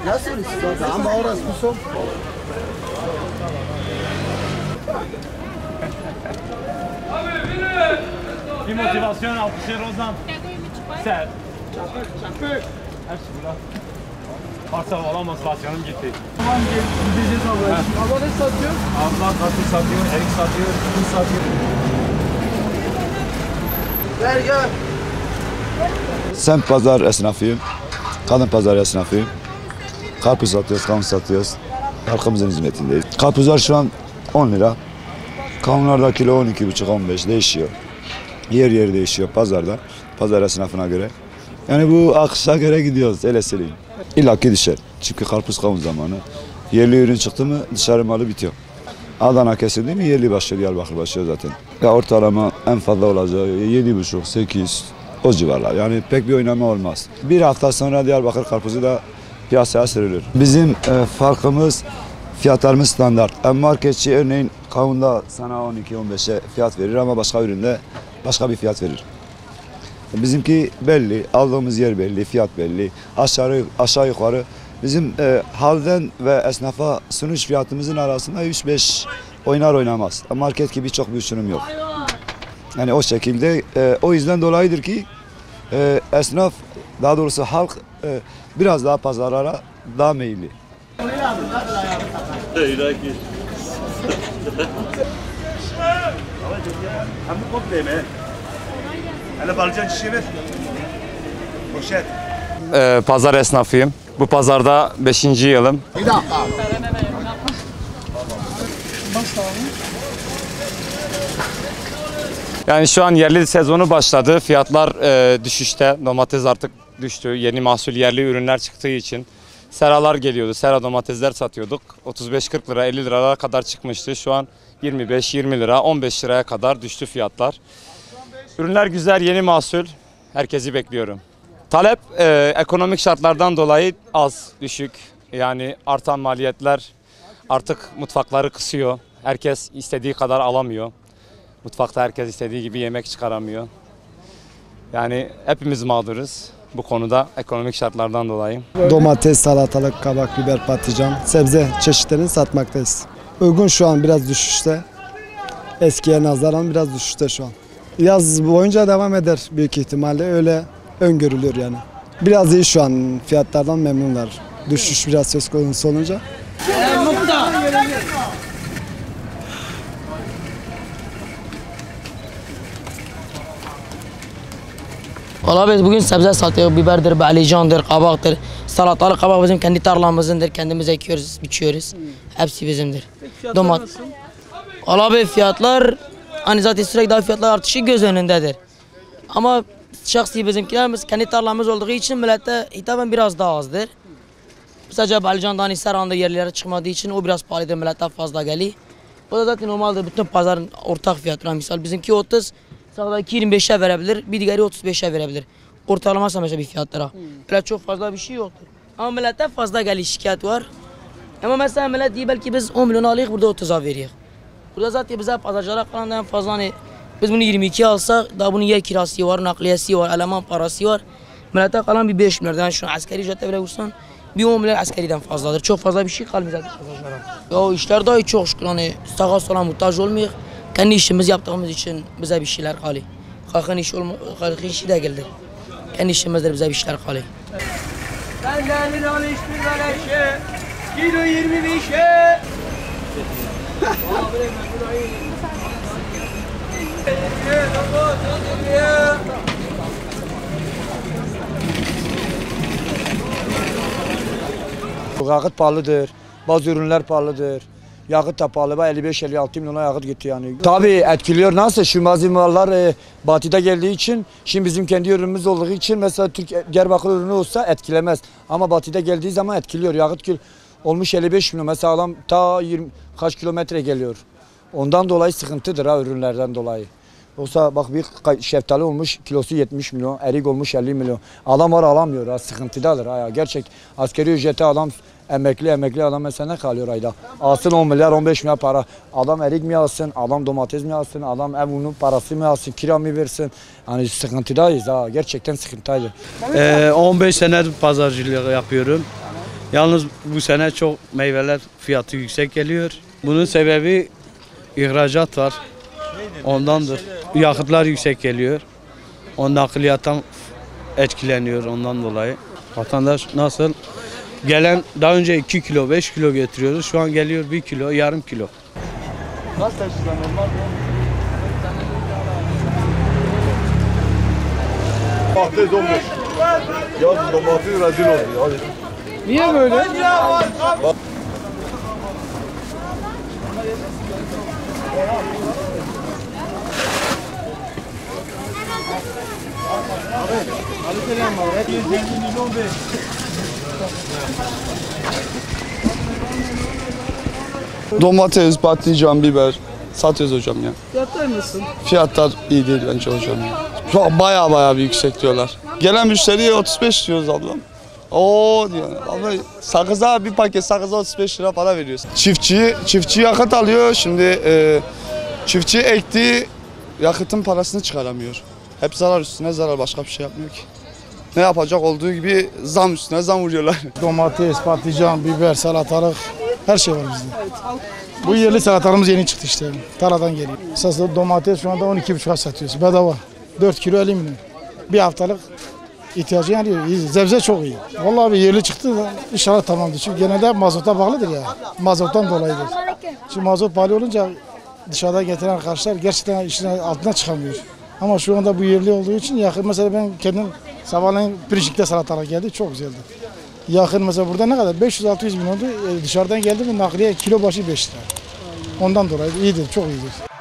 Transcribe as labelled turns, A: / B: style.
A: Nasıl istiyorsun? Ama orası bir son.
B: Bir motivasyon alkışı Rozan. Sen. Çapık. Her şey burada. Varsa valla motivasyonum gitti.
A: Tamam gideceğiz abla. Abla ne satıyor?
B: Abla karpuz satıyor, erik satıyor, tuz satıyor.
A: Ver gel.
C: Semt pazar esnafıyım. Kadın pazar esnafıyım. Karpuz satıyoruz, kavun satıyoruz. Halkımızın hizmetindeyiz. Karpuzlar şu an 10 lira. Kavunlarda kilo 12,5-15 değişiyor. Yer değişiyor pazarda. Pazar esnafına göre. Yani bu akışa göre gidiyoruz, öyle söyleyeyim. İlla ki düşer. Çünkü karpuz kavun zamanı. Yerli ürün çıktı mı dışarı malı bitiyor. Adana kesildi mi yerli başlıyor, Diyarbakır başlıyor zaten. Ya ortalama en fazla olacağı 7,5-8 o civarlar. Yani pek bir oynama olmaz. Bir hafta sonra Diyarbakır karpuzu da piyasaya sürülür. Bizim farkımız fiyatlarımız standart. Marketçi örneğin kavunda sana 12-15'e fiyat verir ama başka üründe başka bir fiyat verir. Bizimki belli, aldığımız yer belli, fiyat belli. Aşağı yukarı bizim halden ve esnafa sunuş fiyatımızın arasında 3-5 oynamaz. Market gibi çok bir uçurum yok. Yani o şekilde o yüzden dolayıdır ki esnaf, daha doğrusu halk biraz daha pazarlara daha meyilli.
B: Pazar esnafıyım. Bu pazarda 5. yılım.
A: Bir dakika.
B: Yani şu an yerli sezonu başladı. Fiyatlar düşüşte. Domates artık düştü. Yeni mahsul yerli ürünler çıktığı için. Seralar geliyordu. Sera domatesler satıyorduk. 35-40 lira, 50 liralara kadar çıkmıştı. Şu an 25-20 lira, 15 liraya kadar düştü fiyatlar. Ürünler güzel, yeni mahsul. Herkesi bekliyorum. Talep ekonomik şartlardan dolayı az, düşük. Yani artan maliyetler artık mutfakları kısıyor. Herkes istediği kadar alamıyor. Mutfakta herkes istediği gibi yemek çıkaramıyor. Yani hepimiz mağduruz bu konuda ekonomik şartlardan dolayı.
D: Domates, salatalık, kabak, biber, patlıcan, sebze çeşitlerini satmaktayız. Uygun şu an biraz düşüşte. Eskiye nazaran biraz düşüşte şu an. Yaz boyunca devam eder büyük ihtimalle, öyle öngörülüyor yani. Biraz iyi şu an, fiyatlardan memnunlar. Düşüş biraz söz konusu olunca.
E: Valla biz bugün sebze satıyoruz, biberdir, balicandır, kabaktır, salatalık kabak bizim kendi tarlamızındır, kendimiz ekiyoruz, biçiyoruz. Hepsi bizimdir. Domates. Valla be fiyatlar, hani zaten sürekli daha fiyatlar artışı göz önündedir. Ama şahsi bizimkilerimiz kendi tarlamız olduğu için millete hitaben biraz daha azdır. Sadece Balican'dan Hisarhan'da yerlere çıkmadığı için o biraz pahalıdır, milletten fazla geliyor. O da zaten normaldir, bütün pazarın ortak fiyatları. Misal bizimki 30, sağdaki 25'e verebilir, bir diğeri 35'e verebilir. Ortalama mesela bir fiyatlara. Öyle çok fazla bir şey yoktur. Ama milletten fazla geliyor, şikayet var. Ama mesela millet diyor belki biz 10 milyon alıyoruz, burada 30'a veriyoruz. Burada zaten bize pazarcılara kalan en fazla hani biz bunu 22 alsak daha bunun yer kirası var, nakliyesi var, eleman parası var. Millete kalan bir 5 milyar. Yani şu an askeri ücrete bile vursan bir 10 milyar askeriden fazladır. Çok fazla bir şey kalmıyor zaten pazarcılara. Ya işler daha iyi çok şükür, hani sağa sola muhtaç olmuyor. Kendi işimizi yaptığımız için bize bir şeyler kalıyor. Kalkın işi de geldi. Kendi işimizde bize bir şeyler kalıyor.
A: Ben gelin al hiçbir beleşe. Kilo 25'e.
F: Yakıt pahalıdır, bazı ürünler pahalıdır. Yakıt da pahalı, 55-56 milyona yakıt gitti yani. Tabii etkiliyor, nasıl? Şu bazı mallar batıda geldiği için, şimdi bizim kendi ürünümüz olduğu için mesela Diyarbakır ürünü olsa etkilemez. Ama batıda geldiği zaman etkiliyor. Yakıt olmuş 55 milyon, mesela adam ta 20 kaç kilometre geliyor. Ondan dolayı sıkıntıdır ha, ürünlerden dolayı. Yoksa bak bir şeftali olmuş kilosu 70 milyon, erik olmuş 50 milyon. Adam var alamıyor ha, sıkıntıdadır ha ya. Gerçek askeri ücrete adam Emekli adam mesela ne kalıyor ayda? Alsın 10 milyar 15 milyar para. Adam erik mi alsın, adam domates mi alsın, adam ev unu parası mı alsın, kira mı versin? Hani sıkıntıdayız ha, gerçekten sıkıntıydı.
G: 15 senedir pazarcılık yapıyorum. Yalnız bu sene çok meyveler fiyatı yüksek geliyor. Bunun sebebi ihracat var. Ondandır. Yakıtlar yüksek geliyor. O nakliyattan etkileniyor ondan dolayı. Vatandaş nasıl? Gelen daha önce 2 kilo 5 kilo getiriyoruz. Şu an geliyor 1 kilo yarım kilo.
A: Kaç taşıdan normal?
H: Domates 15. Ya domates rezil oldu ya.
A: Niye böyle?
I: Domates, patlıcan, biber satıyoruz hocam ya.
A: Fiyatlar nasıl?
I: Fiyatlar iyi değil bence hocam ya. Çok baya bir yüksek diyorlar. Gelen müşteriye 35 diyoruz ablam. Oo diyor. Abi sakıza bir paket sakıza 35 lira para veriyoruz. Çiftçi yakıt alıyor. Şimdi çiftçi ektiği yakıtın parasını çıkaramıyor. Hep zarar üstüne zarar, başka bir şey yapmıyor ki. Ne yapacak olduğu gibi zam üstüne zam vuruyorlar.
D: Domates, patlıcan, biber, salatalık her şey var bizde. Bu yerli salatalarımız yeni çıktı işte. Tarladan geliyor. Esasında domates şu anda 12,5'a satıyoruz. Bedava. 4 kilo 50 milyon. Bir haftalık ihtiyacı yani iyi. Sebze çok iyi. Vallahi bir yerli çıktı da inşallah tamamdır. Çünkü genelde mazota bağlıdır ya. Mazottan dolayıdır. Şimdi mazot pahalı olunca dışarıdan getiren arkadaşlar gerçekten işin altına çıkamıyor. Ama şu anda bu yerli olduğu için yakın. Mesela ben kendim sabahleyin Pirişik'te salatalık geldi. Çok güzeldi. Yakın mesela burada ne kadar? 500-600 milyondu. Dışarıdan geldi mi nakliye kilo başı 5 lira. Ondan dolayı iyidir, çok iyidir.